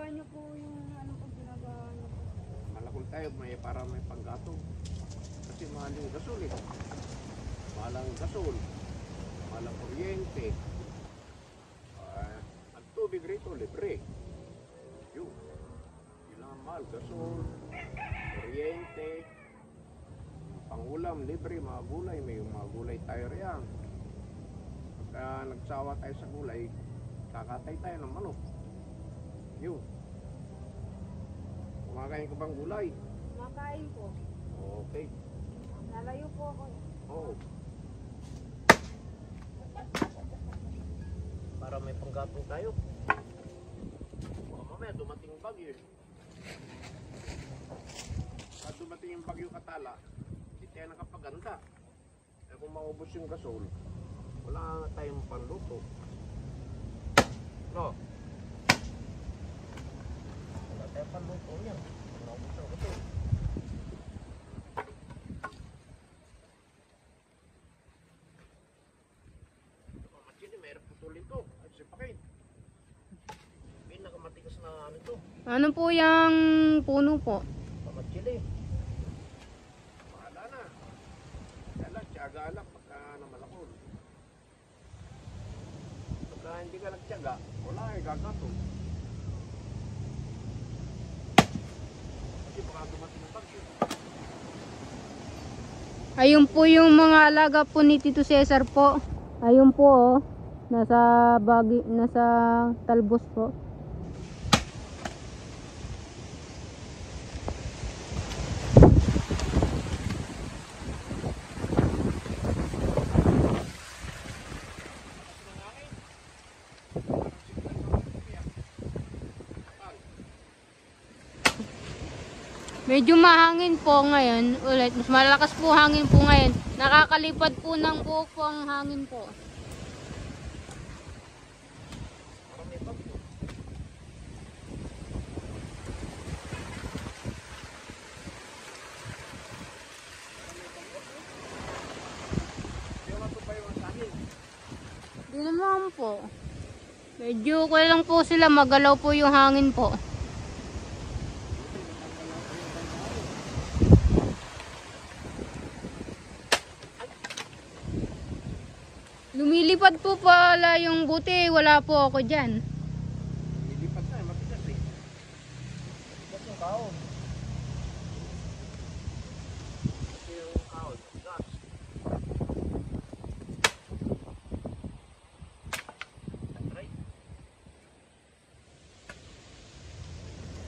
ginagawa niyo po yung ano po ginagawa niyo po? Malakol tayo para may panggatong. Kasi mahal yung gasol eh. Mahal ang gasol. Mahal ang kuryente. Ang tubig rito, libre. Yun. Yun lang ang mahal. Gasol, kuryente, pangulam, libre, mga gulay. May mga gulay tayo riyan. Pagka nagsawa tayo sa gulay, kakatay tayo ng manok. Yun. Kumakain ka bang gulay? Makain po. Okay. Lalayo po ako. Oo. Para may panggatong tayo. Mamaya dumating yung bagyo. Pag dumating yung bagyo Katala, hindi tayo nakapaganda. Eh kung maubos yung gasol, wala tayong panluto. No? Wala tayong panluto yan. Maubos yung gasol. Ano po yung puno po? Pamatsili. Mahala na. Kala, tiyaga lang pagka namalakol. Pagka hindi ka nagtiyaga, wala eh, gagato. Kasi baka dumating ang bagyo. Ayun po yung mga alaga po ni Tito Cesar po. Ayun po oh. Nasa talbos po. Medyo mahangin po ngayon ulit. Mas malakas po hangin po ngayon. Nakakalipad po ng buhok po ang hangin po. Di naman po. Medyo okay lang po sila. Magalaw po yung hangin po. Lumilipad po pala yung buti. Wala po ako dyan. Lilipat na, matigas eh. Matigas yung kaon. Kasi yung kaon, gas. Try.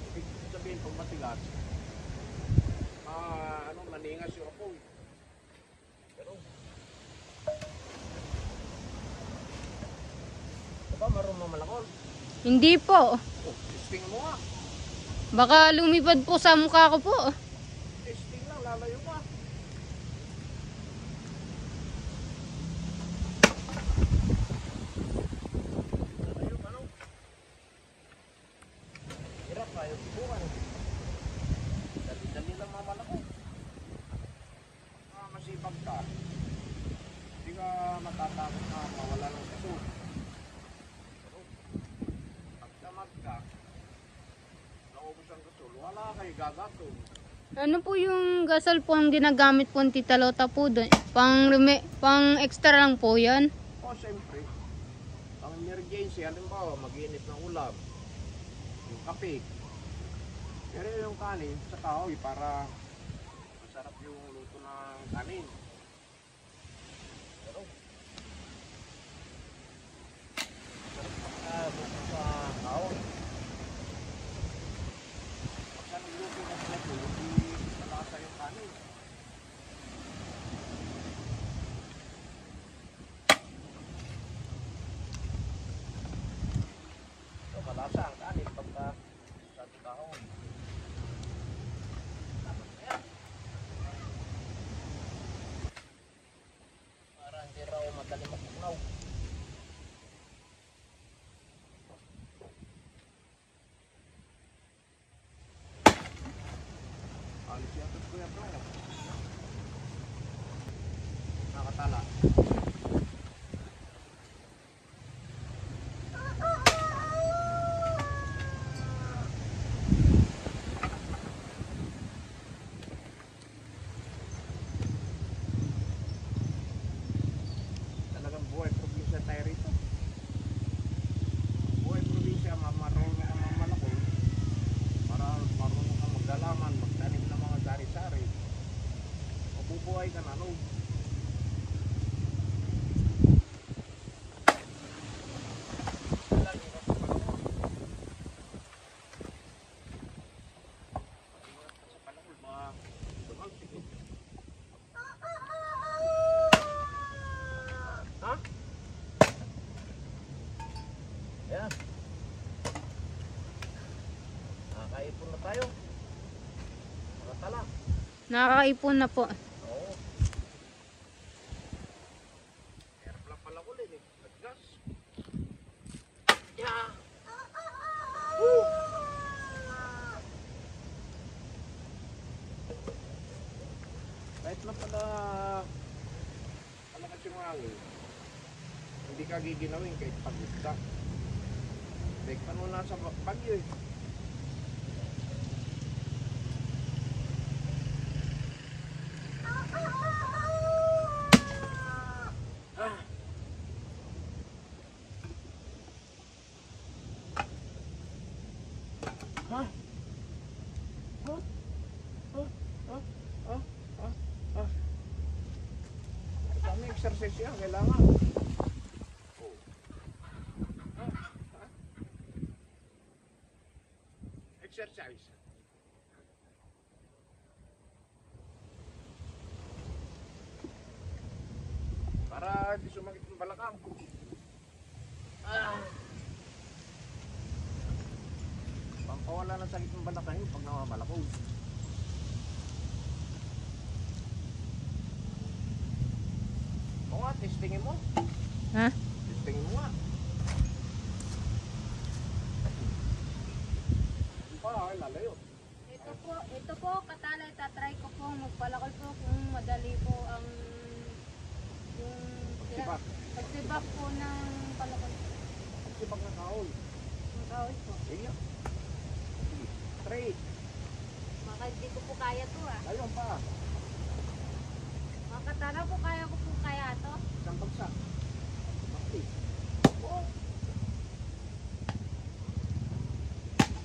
Ibig sabihin kung matigas, maningas yung apoy. Pero, diba marunong malakol? Hindi po. Oh, testing mo nga. Baka lumipad po sa mukha ko po. Testing lang, lalayo ka. Lalayo ka, no? Hirap tayo subukan. Dali-dali lang mamalako. Masipag ka. Hindi ka matatakot na mawala ng gasol. Pero, pag tamad ka, naubos ang gasol, wala kayo gagato. Ano po yung gasol po ang ginagamit po ng Tita Lota po doon? Pang extra lang po yan? O, siyempre, ang emergency, halimbawa, mag-init ng ulam, yung kape, pero yung kanin sa kahoy para masarap yung luto ng kanin. Pero, masarap luto sa kahoy. Pagka nagluto ka sa luto, hindi malasa yung kanin. So, malasa ang kanin pagka sa kahoy. Para hindi raw madali magpunaw. Alis yata ko yan bro. Nakatala. buhay ka na, no? Lagi ka sa panahon. Ingat ka sa panahon, baka tumalsik eh. Ha? Ayan. Nakakaipon na tayo. Mga tala. Nakakaipon na po. Oo. Meron lang pala ulit eh. Naggas. Yeah. Woo! Kahit na pala malakas yung hangin, hindi ka giginawin kahit pagod ka. Bek pa nung nasa bagyo eh. Ah. Ha? Ha? Ha? Ha? Ha? Ha? Ha? Dami exercise yan, kailangan. Oh. Ha? Ha? Exercise. Para di sumakit yung balakang. Ah. Pangkawala ng sakit ng balakang yun pag namamalakaw. O nga, testingin mo. Ha? Testingin mo nga. Hindi pa, ay lalayo. Ito po, katala, itatry ko po magpalakol po kung madali po ang yung Pagsibak. pagsibak po ng palakol. Pagsibak ng kahoy. Ang kahoy po. Sige. Sige. Straight. Maka hindi ko po kaya to ah. Ayun pa. Mga katala po, kaya ko po kaya to. Isang bagsak. Bakti. Oh.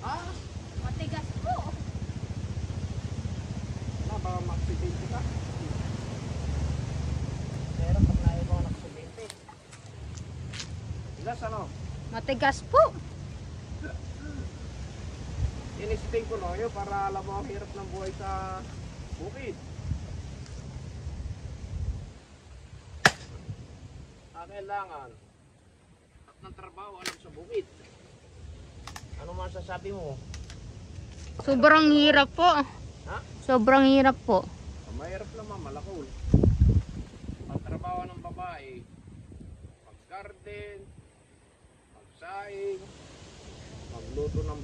Ah! Matigas po. Wala ba ma-accidente ka? Pero pag nayo mo na-accidente. Ilas ano? Matigas po. Inisting ko no yun para alam mo ang hirap ng buhay sa bukid. Kailangan at ng trabaho alam sa bukid. Ano masasabi mo? Sobrang hirap po. Ha? Sobrang hirap po. Mahirap naman, malakol. Ang trabaho ng babae, mag-garden, magsaing, magluto ng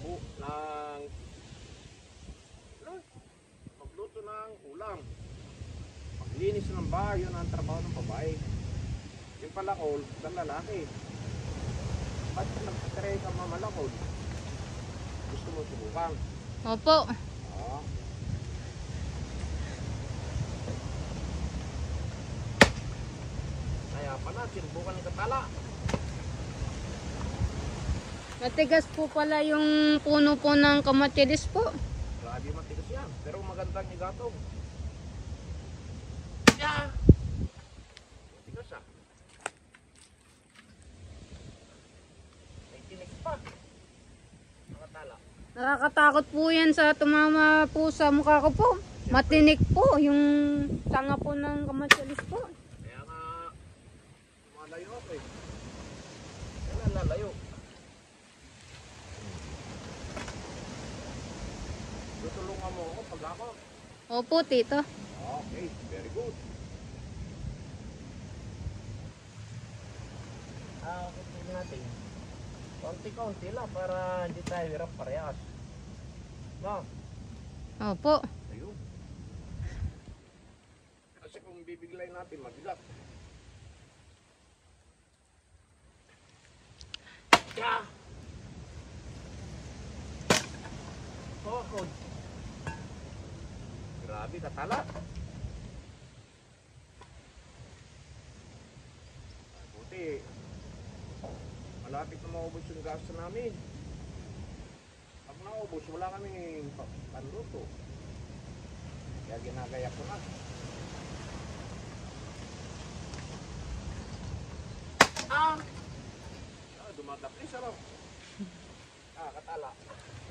magluto ng ulam, maglinis ng bahay, yun ang trabaho ng babae. Yung palakol, ng lalaki. Ba't nagtitry ka mamalakol? Gusto mo subukan? Opo. Ah. Kaya pala, sinubukan ng katala. Matigas po pala yung puno po ng kamatsilis po. Grabe matigas yan, pero magandang igatong. Yeah! Matigas ah. May tinik pa. Nakatala. Nakakatakot po yan sa tumama po sa mukha ko po. Matinik po yung tanga po ng kamatsilis po. Kaya nga, malayo ako eh. Kaya lalayo. Tutulungan mo ako pag ako. Opo, tito. Okay, very good. Okay, tignan natin. Konti-konti lang para hindi tayo hirap parehas. No? Opo. Ayun. Kasi kung bibiglay natin, mabigat. Yeah! Oh, good. Grabe, katala. Buti, malapit na maubos yung gasto namin. Pag naubos, wala kaming panluto. Kaya ginagayak ko na. Dumadaplis ano? Katala.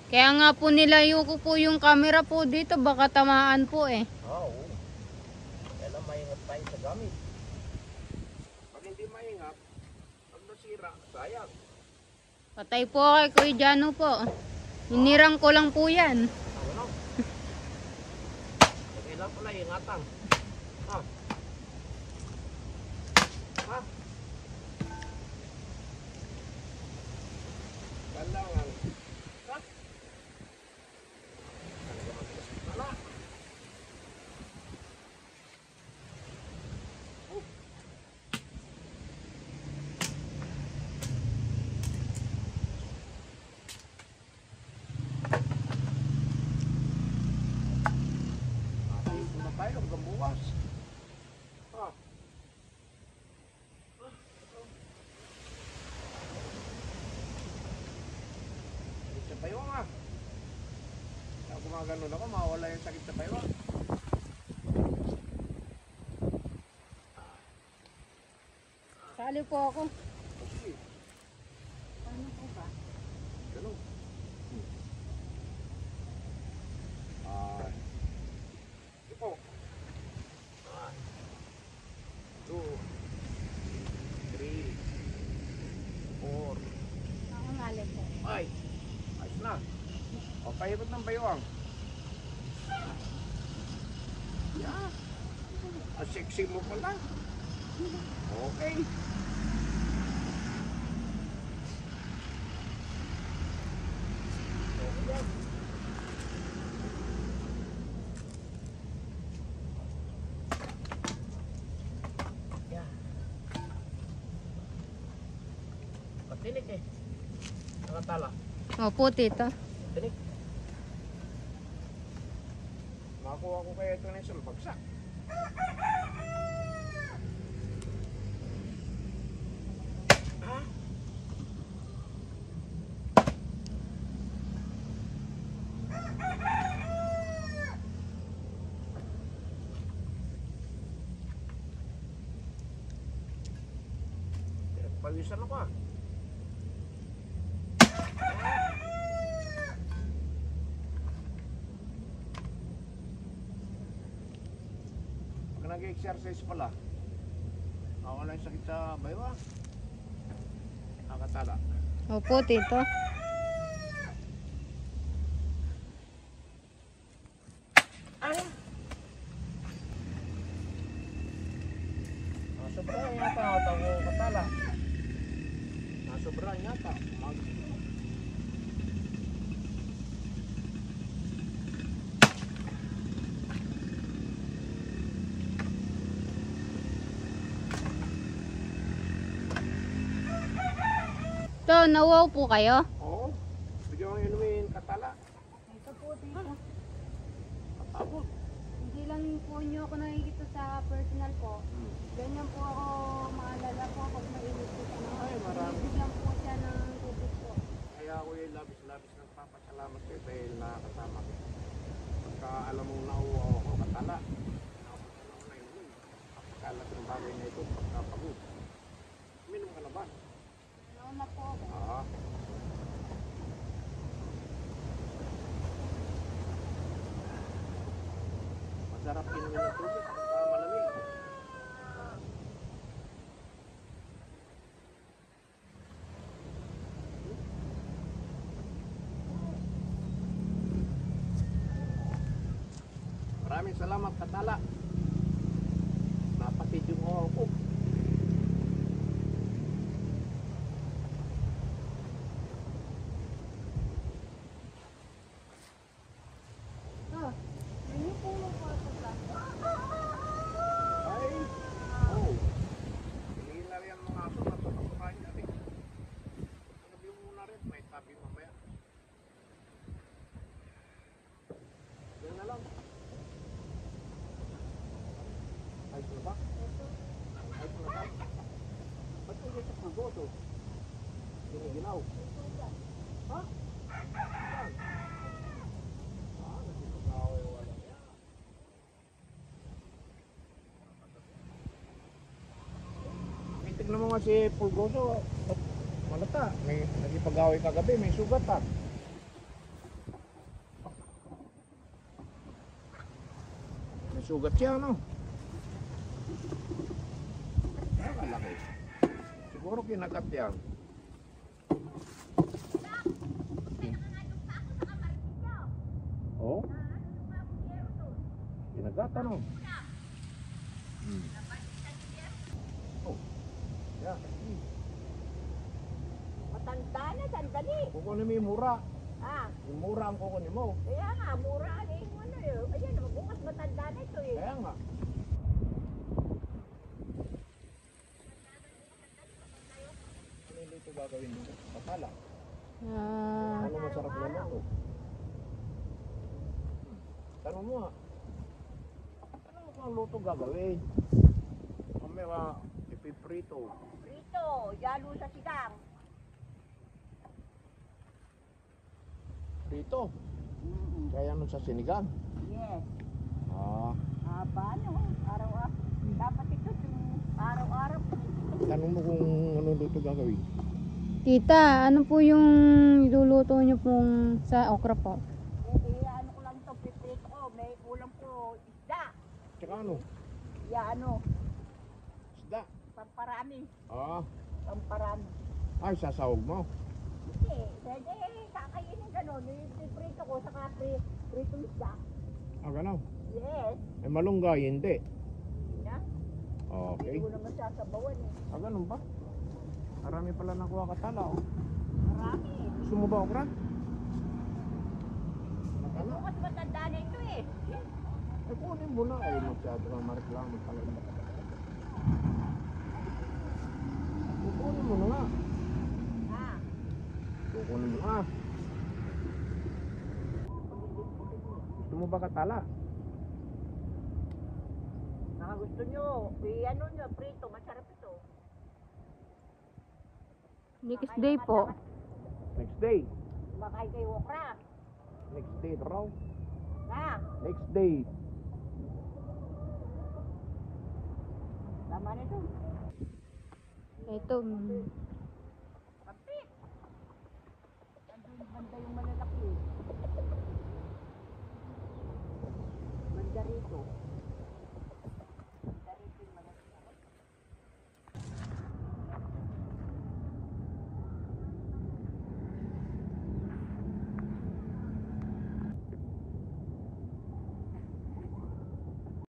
Kaya nga po nilayo ko po yung camera po dito, baka tamaan po eh. Oo. Kailan maingat tayo sa gamit. Pag hindi maingat, pag nasira, sayang. Patay po kay Kuya Jano po. Hinirang ko lang po yan. Ano? Kailan pala ingatan. Ha? Ha? Kailangan. Ha? Wala. Ayun na tayo hanggang bukas. Ha? Sakit sa baywang ah. Kaya gumaganon ako, mawala yung sakit sa baywang. Sali po ako. Okay. Ano po ba? Ganun. Ito. 2, 3, 4, Ako ngali po. 5. Ayos na. O, pahirot ng baywang. Yeah. Ang sexy mo pala. Okay. Okay yan. Yeah. Patinik eh. Nakatala. Opo, tito. Patinik. Makakuha ko kayo ito na isang bagsak. Ha? Pawisan ako ah. Pag nag-exercise pala, ako lang sakit sa baywa. Nakatala. Opo, tito. Ay! Sobra yata ako katala. Sobra yata. To, nawaw po kayo? Oo. Bigyan mo inumin katala. Ito po, tito. Abot. Hindi lang po nyo ako nakikita sa personal po. Ganyan po ako maalala po pag mainit po siya. Ay, marami. Bigyan po siya ng tubig po. Kaya ako yung labis-labis nagpapasalamat sa'yo dahil nakakasama ko. Pagka alam mong nauuwa ako katala, nakapagkala ko na yun. Kapagkalas ng bagay na ito, pagkapagod. Minom ka na ba? Nauna po ako. Masarap inumin ng tubig, malamig. Maraming salamat katala. Napatid yung oras ko. To, ano po mo po ito ba? Ay, oh. Hindi na rin ang mga aso na ito. Napakain na rin. Sabi mo muna rin, may tabi mamaya. Yan na lang. tignan mo nga si Pulgoso. Malata. May nagipag-away kagabi. May sugat ah. May sugat siya, no? Nakalaki. Siguro kinagat yan. Oh? Kinagat, ano? Oh. Yeah. Matanda na, sandali. Kukunin mo yung mura. Ah, Yung mura ang kukunin mo. kaya nga, mura na yung ano yun. Ayan, bukas matanda na ito eh. Kaya nga. Ano yung dito gagawin dito? Patala. Ano masarap na luto? Tanong mo nga. Ano ang luto gagawin? Mamaya ipiprito. Rito, yalo sa sigang. Prito? Kaya ano sa sinigang? Yes. Ah. Haba no, araw-araw. Dapat ito yung araw-araw. Tanong mo kung ano luto gagawin. Tita, ano po yung iluluto nyo pong sa okra po? Eh, ano ko lang ito, piprito ko. May ulam ko isda. Tsaka ano? Ya ano, Isda. pamparami. Ah. Pamparami. Ay, sasawag mo. Hindi, pwede kakainin gano'n. Yung piprito ko, saka prito isda. Ah, gano'n. Yes. Eh, malunggay, hindi. Na? Okay. Hindi ko naman sasabawan eh. Ah, ganun ba? Marami pala nakuha ka tala, oh. Marami. Gusto mo ba okra? Eh, Matala. bukas matanda na ito eh. Eh, kunin mo na. Ay, masyado kang mareklamo talaga. Kukunin mo na nga. Ah. Kukunin mo na. Gusto mo ba katala? Mga gusto nyo, ano nyo, prito, masarap ito. Next day po. Next day. Makain kayo okra. Next day raw. Na, Next day. tama na ito. Ito. Kapit. Andun banda yung malalaki. Banda rito.